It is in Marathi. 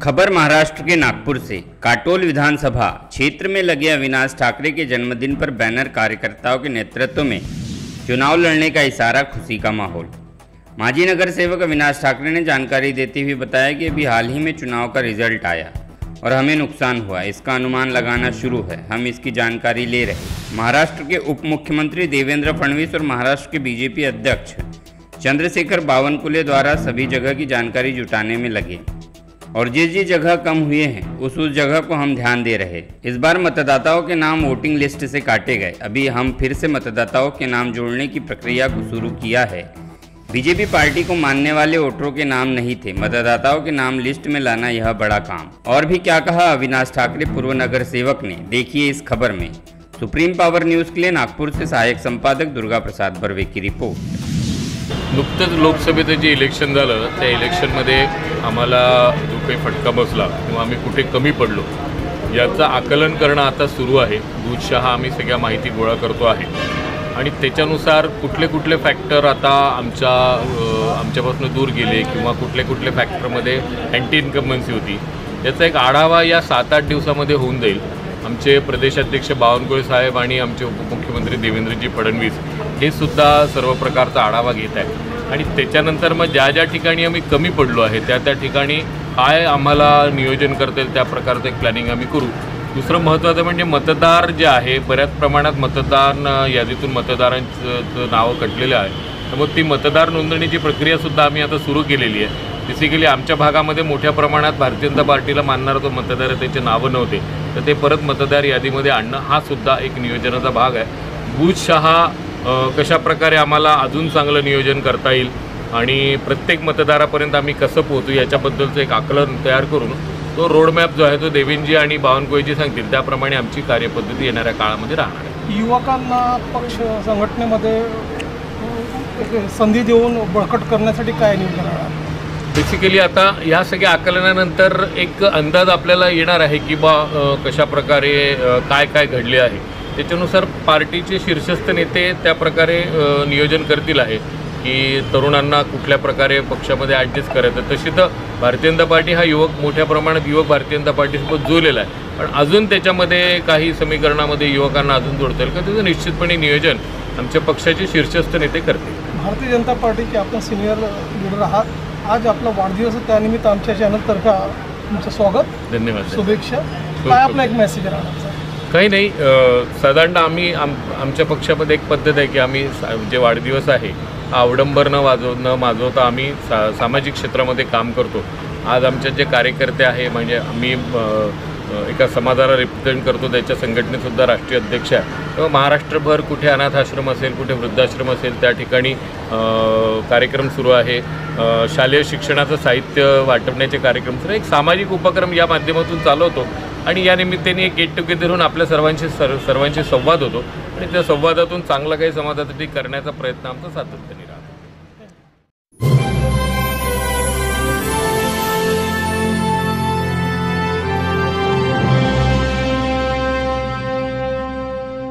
खबर महाराष्ट्र के नागपुर से। काटोल विधानसभा क्षेत्र में लगे अविनाश ठाकरे के जन्मदिन पर बैनर, कार्यकर्ताओं के नेतृत्व में चुनाव लड़ने का इशारा, खुशी का माहौल। माजी नगर सेवक अविनाश ठाकरे ने जानकारी देते हुए बताया कि अभी हाल ही में चुनाव का रिजल्ट आया और हमें नुकसान हुआ, इसका अनुमान लगाना शुरू है, हम इसकी जानकारी ले रहे। महाराष्ट्र के उप मुख्यमंत्री देवेंद्र फडणवीस और महाराष्ट्र के बीजेपी अध्यक्ष चंद्रशेखर बावनकुले द्वारा सभी जगह की जानकारी जुटाने में लगे और जिस जगह कम हुए हैं उस जगह को हम ध्यान दे रहे। इस बार मतदाताओं के नाम वोटिंग लिस्ट से काटे गए। अभी हम फिर से मतदाताओं के नाम जोड़ने की प्रक्रिया को शुरू किया है। बीजेपी पार्टी को मानने वाले वोटरों के नाम नहीं थे, मतदाताओं के नाम लिस्ट में लाना यह बड़ा काम। और भी क्या कहा अविनाश ठाकरे पूर्व नगर सेवक ने, देखिए इस खबर में। सुप्रीम पावर न्यूज के लिए नागपुर से सहायक संपादक दुर्गा प्रसाद बर्वे की रिपोर्ट। नुकतंच लोकसभेचं जे इलेक्शन झालं त्या इलेक्शनमध्ये आम्हाला जो काही फटका बसला किंवा आम्ही कुठे कमी पडलो याचं आकलन करणं आता सुरू आहे। दूधशहा आम्ही सगळ्या माहिती गोळा करतो आहे आणि त्याच्यानुसार कुठले कुठले फॅक्टर आता आमच्यापासून दूर गेले किंवा कुठले कुठले फॅक्टरमध्ये अँटी इन्कम्बन्सी होती याचा एक आढावा या 7-8 दिवसामध्ये होऊन जाईल। आमचे प्रदेशाध्यक्ष बावनकुळे साहेब आणि आमचे उपमुख्यमंत्री देवेंद्रजी फडणवीस हे सुद्धा सर्व प्रकारचा आढावा घेत आहे आणि त्याच्यानंतर मग ज्या ज्या ठिकाणी आम्ही कमी पडलो आहे त्या ठिकाणी काय आम्हाला नियोजन करता येईल त्या प्रकारचं एक प्लॅनिंग आम्ही करू। दुसरं महत्त्वाचं म्हणजे मतदार जे आहे, बऱ्याच प्रमाणात मतदान यादीतून मतदारांचं नावं कटलेलं आहे, त्यामुळे ती मतदार नोंदणीची प्रक्रियासुद्धा आम्ही आता सुरू केलेली आहे। बेसिकली आमच्या भागामध्ये मोठ्या प्रमाणात भारतीय जनता पार्टीला मानणारा जो मतदार आहे त्याचे नावं नव्हते, तर ते परत मतदार यादीमध्ये आणणं हा सुद्धा एक नियोजनाचा भाग आहे। बूथशहा कशा प्रकारे आम्हाला अजून चांगलं नियोजन करता येईल आणि प्रत्येक मतदारापर्यंत आम्ही कसं पोहोचू याच्याबद्दलचं एक आकलन तयार करून तो रोडमॅप जो आहे तो देवेंद्रजी आणि बावनकुळेजी सांगतील त्याप्रमाणे आमची कार्यपद्धती येणाऱ्या काळामध्ये राहणार आहे। युवकांना पक्ष संघटनेमध्ये संधी देऊन बळकट करण्यासाठी काय नियोजन आहे? बेसिकली आता ह्या सगळ्या आकलनानंतर एक अंदाज आपल्याला येणार आहे की कशा प्रकारे काय काय घडले आहे, त्याच्यानुसार पार्टीचे शीर्षस्थ नेते त्या प्रकारे नियोजन करतील आहे की तरुणांना कुठल्या प्रकारे पक्षामध्ये ॲडजस्ट करायचं। तशी तर भारतीय जनता पार्टी हा मोठ्या प्रमाणात युवक भारतीय जनता पार्टीसोबत जुळलेला आहे, पण अजून त्याच्यामध्ये काही समीकरणामध्ये युवकांना अजून जोडता येईल का त्याचं निश्चितपणे नियोजन आमच्या पक्षाचे शीर्षस्थ नेते करतील। भारतीय जनता पार्टीचे आपण सिनियर लीडर आहात, आज आपला वाढदिवस आहे, त्यानिमित्त आमच्या चॅनलतर्फे तुमचं स्वागत, धन्यवाद, शुभेच्छा। काय आपला एक मेसेज राहणार? काही नाही, साधारण आम्ही आमच्या पक्षामध्ये एक पद्धत आहे की आम्ही जे वाढदिवस आहे अवडंबर न माजवता आम्ही सामाजिक क्षेत्रामध्ये काम करतो। आज आमचे जे कार्यकर्ते आहे, म्हणजे आम्ही एका समाजाला रिप्रेझेंट करतो, त्याच्या संघटनेसुद्धा राष्ट्रीय अध्यक्ष आहे, तेव्हा महाराष्ट्रभर कुठे अनाथ आश्रम असेल, कुठे वृद्धाश्रम असेल, त्या ठिकाणी कार्यक्रम सुरू आहे। शालेय शिक्षणाचं साहित्य वाटपण्याचे कार्यक्रम सुरू, एक सामाजिक उपक्रम या माध्यमातून चालवतो आणि या निमित्ताने एक गेट टुगेदर होऊन आपल्या सर्वांशी संवाद होतो आणि त्या संवादातून चांगलं काही समाजासाठी करण्याचा प्रयत्न आमचा सातत्याने